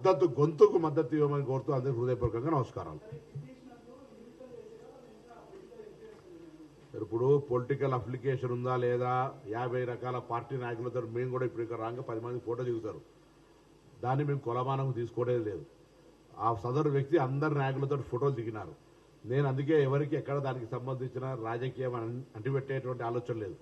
మద్దతు గొంతుకు మద్దతు ఇవ్వమని కోరుతూ అందరికీ హృదయపూర్వకంగా నమస్కారాలు. ఇప్పుడు పొలిటికల్ అప్లికేషన్ ఉందా లేదా 50 రకాల పార్టీ నాయకులతో మేము కూడా ఇప్పుడు ఇక్కడ రాగా 10 మంది ఫోటో దిగుతారు. దాన్ని మేము కొలమానం తీసుకోవడం లేదు. ఆ సదరు వ్యక్తి అందరు నాయకులతో ఫోటోలు దిగినారు. నేను అందుకే ఎవరికి ఎక్కడ దానికి సంబంధించిన రాజకీయం అంటిపెట్టేటువంటి ఆలోచన లేదు.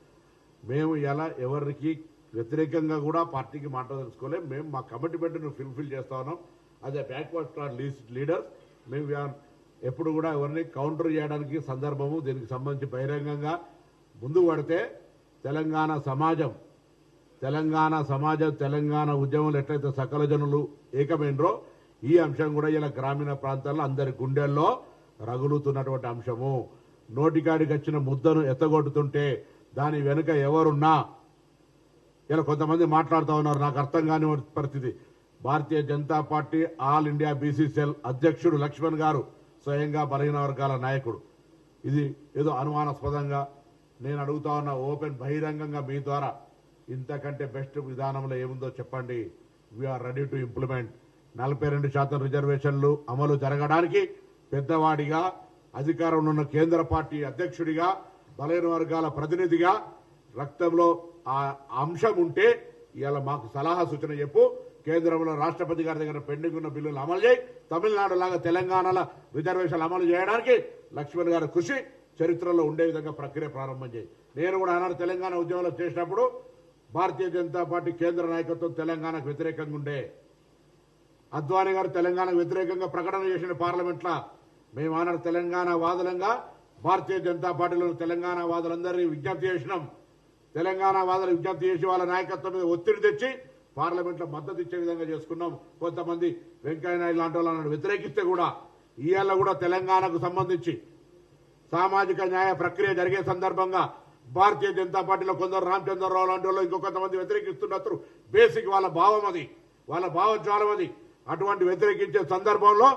మేము ఇలా ఎవరికి వ్యతిరేకంగా కూడా పార్టీకి మాట్లాడదలుచుకోలేం. మేము మా కమిట్మెంట్ను ఫుల్ఫిల్ చేస్తా ఉన్నాం. అదే బ్యాక్వర్డ్ క్లాస్ లీడర్స్ మేము ఎప్పుడు కూడా ఎవరిని కౌంటర్ చేయడానికి సందర్భము దీనికి సంబంధించి బహిరంగంగా ముందు పడితే తెలంగాణ సమాజం తెలంగాణ ఉద్యమంలో ఎట్లయితే సకల జనులు ఏకమైనరో ఈ అంశం కూడా ఇలా గ్రామీణ ప్రాంతాల్లో అందరి గుండెల్లో రగులుతున్నటువంటి అంశము. నోటికాడికి వచ్చిన ముద్దను ఎత్తగొట్టుతుంటే దాని వెనుక ఎవరున్నా ఇలా కొంతమంది మాట్లాడుతూ ఉన్నారు. నాకు అర్థం కాని పరిస్థితి. Bharatiya Janata party all India BC cell అధ్యక్షుడు లక్ష్మణ్ గారు స్వయంగా బలహీన వర్గాల నాయకుడు. ఇది ఏదో అనుమానాస్పదంగా నేను అడుగుతా ఉన్న ఓపెన్ బహిరంగంగా మీ ద్వారా ఇంతకంటే బెస్ట్ విధానంలో ఏముందో చెప్పండి. We are ready to implement. 42% రిజర్వేషన్లు అమలు జరగడానికి పెద్దవాడిగా అధికారంలో ఉన్న కేంద్ర పార్టీ అధ్యక్షుడిగా బలహీన వర్గాల ప్రతినిధిగా రక్తంలో ఆ అంశం ఉంటే ఇవాళ మాకు సలహా సూచన చెప్పు. కేంద్రంలో రాష్ట్రపతి గారి దగ్గర పెండింగ్ ఉన్న బిల్లులు అమలు చేయి. తమిళనాడు లాగా తెలంగాణలో రిజర్వేషన్లు అమలు చేయడానికి లక్ష్మణ్ గారి కృషి చరిత్రలో ఉండే విధంగా ప్రక్రియ ప్రారంభం చేయి. నేను కూడా ఆనాడు తెలంగాణ ఉద్యమంలో చేసినప్పుడు భారతీయ జనతా పార్టీ కేంద్ర నాయకత్వం తెలంగాణకు వ్యతిరేకంగా ఉండే. అద్వానీ గారు తెలంగాణకు వ్యతిరేకంగా ప్రకటన చేసిన పార్లమెంట్లో మేము ఆనాడు తెలంగాణ వాదులంగా భారతీయ జనతా పార్టీలో తెలంగాణ వాదులందరినీ విజ్ఞప్తి చేసినాం. తెలంగాణ వాదులు విజ్ఞప్తి చేసి వాళ్ళ నాయకత్వం మీద ఒత్తిడి తెచ్చి పార్లమెంట్లో మద్దతు ఇచ్చే విధంగా చేసుకున్నాం. కొంతమంది వెంకయ్యనాయుడు లాంటి వాళ్ళని వ్యతిరేకిస్తే కూడా ఇవాళ కూడా తెలంగాణకు సంబంధించి సామాజిక న్యాయ ప్రక్రియ జరిగే సందర్భంగా భారతీయ జనతా పార్టీలో కొందరు రామచంద్రరావు లాంటి వాళ్ళు ఇంకొంతమంది వ్యతిరేకిస్తున్నారు. బేసిక్ వాళ్ళ భావం అది, వాళ్ళ భావజ్వాలం అది. అటువంటి వ్యతిరేకించే సందర్భంలో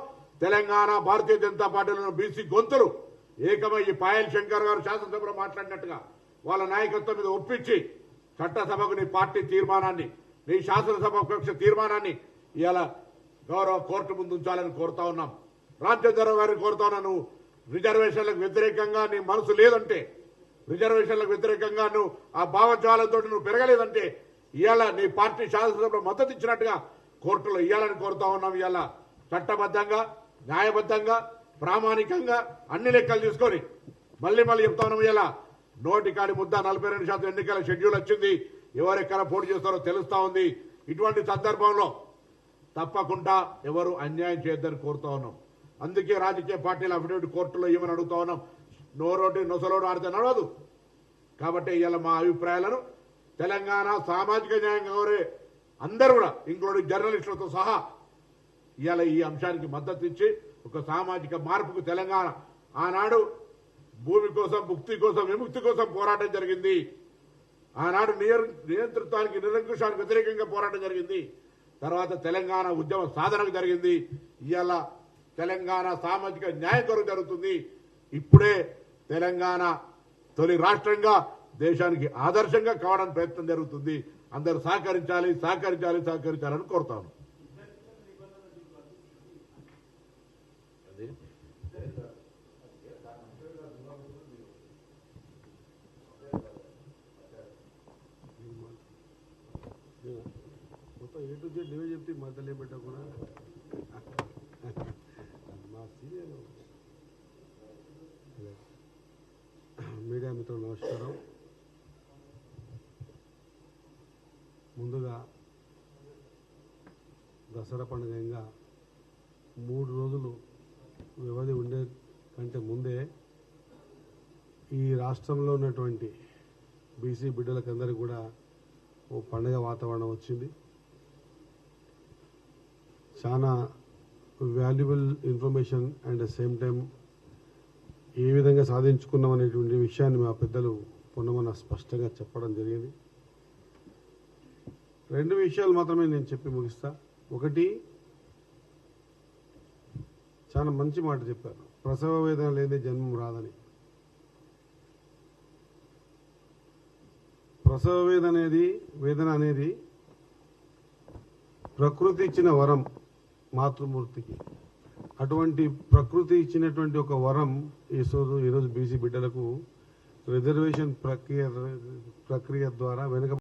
తెలంగాణ భారతీయ జనతా పార్టీలో బీసీ గొంతులు ఏకమయ్యి పాయల్ శంకర్ గారు శాసనసభలో మాట్లాడినట్టుగా వాళ్ళ నాయకత్వం మీద ఒప్పించి చట్టసభకు నీ పార్టీ తీర్మానాన్ని, నీ శాసనసభ పక్ష తీర్మానాన్ని ఇలా గౌరవ కోర్టు ముందు ఉంచాలని కోరుతా ఉన్నాం. రామచంద్రరావు గారిని కోరుతా ఉన్నా, నువ్వు రిజర్వేషన్లకు వ్యతిరేకంగా నీ మనసు లేదంటే, రిజర్వేషన్లకు వ్యతిరేకంగా నువ్వు ఆ భావజాలంతో నువ్వు పెరగలేదంటే ఇవాళ నీ పార్టీ శాసనసభలో మద్దతు ఇచ్చినట్టుగా కోర్టులో ఇవ్వాలని కోరుతా ఉన్నాం. ఇవాళ చట్టబద్ధంగా న్యాయబద్ధంగా ప్రామాణికంగా అన్ని లెక్కలు తీసుకొని మళ్ళీ చెప్తా ఉన్నాం. ఇలా నోటికాడి ముద్ద 42% ఎన్నికల షెడ్యూల్ వచ్చింది. ఎవరెక్కడ పోటీ చేస్తారో తెలుస్తా ఉంది. ఇటువంటి సందర్భంలో తప్పకుండా ఎవరు అన్యాయం చేయొద్దని కోరుతా ఉన్నాం. అందుకే రాజకీయ పార్టీల అఫిడవిట్ కోర్టులో ఏమని అడుగుతా ఉన్నాం. నోరోటి నొసలోడు ఆడితే నడవదు. కాబట్టి ఇవాళ మా అభిప్రాయాలను తెలంగాణ సామాజిక న్యాయం కోరే అందరూ కూడా ఇంక్లూడింగ్ జర్నలిస్టులతో సహా ఇవాళ ఈ అంశానికి మద్దతు ఇచ్చి ఒక సామాజిక మార్పుకు తెలంగాణ ఆనాడు భూమి కోసం, ముక్తి కోసం, విముక్తి కోసం పోరాటం జరిగింది. ఆనాడు నియంతృత్వానికి, నిరంకుశానికి వ్యతిరేకంగా పోరాటం జరిగింది. తర్వాత తెలంగాణ ఉద్యమ సాధనకు జరిగింది. ఇవాళ తెలంగాణ సామాజిక న్యాయం కొరకు జరుగుతుంది. ఇప్పుడే తెలంగాణ తొలి రాష్ట్రంగా దేశానికి ఆదర్శంగా కావడానికి ప్రయత్నం జరుగుతుంది. అందరూ సహకరించాలని కోరుతాను. ఏ టు జెడ్ నువ్వే చెప్తే మధ్యలో పెట్టకుండా మా సీనియర్ మీడియా మిత్రులు నమస్కారం. ముందుగా దసరా పండుగగా 3 రోజులు వ్యవధి ఉండే కంటే ముందే ఈ రాష్ట్రంలో ఉన్నటువంటి బీసీ బిడ్డలకందరికీ కూడా ఓ పండుగ వాతావరణం వచ్చింది. చాలా valuable information and same time ఏ విధంగా సాధించుకున్నాం అనేటువంటి విషయాన్ని మా పెద్దలు పొన్నమన్న స్పష్టంగా చెప్పడం జరిగింది. 2 విషయాలు మాత్రమే నేను చెప్పి ముగిస్తా. ఒకటి, చాలా మంచి మాట చెప్పారు, ప్రసవ వేదన లేని జన్మం రాదని. ప్రసవ వేదన అనేది ప్రకృతి ఇచ్చిన వరం. మాతృమూర్తికి. అటువంటి ప్రకృతి ఇచ్చినటువంటి ఒక వరం ఈరోజు బీసీ బిడ్డలకు రిజర్వేషన్ ప్రక్రియ ద్వారా వెనుక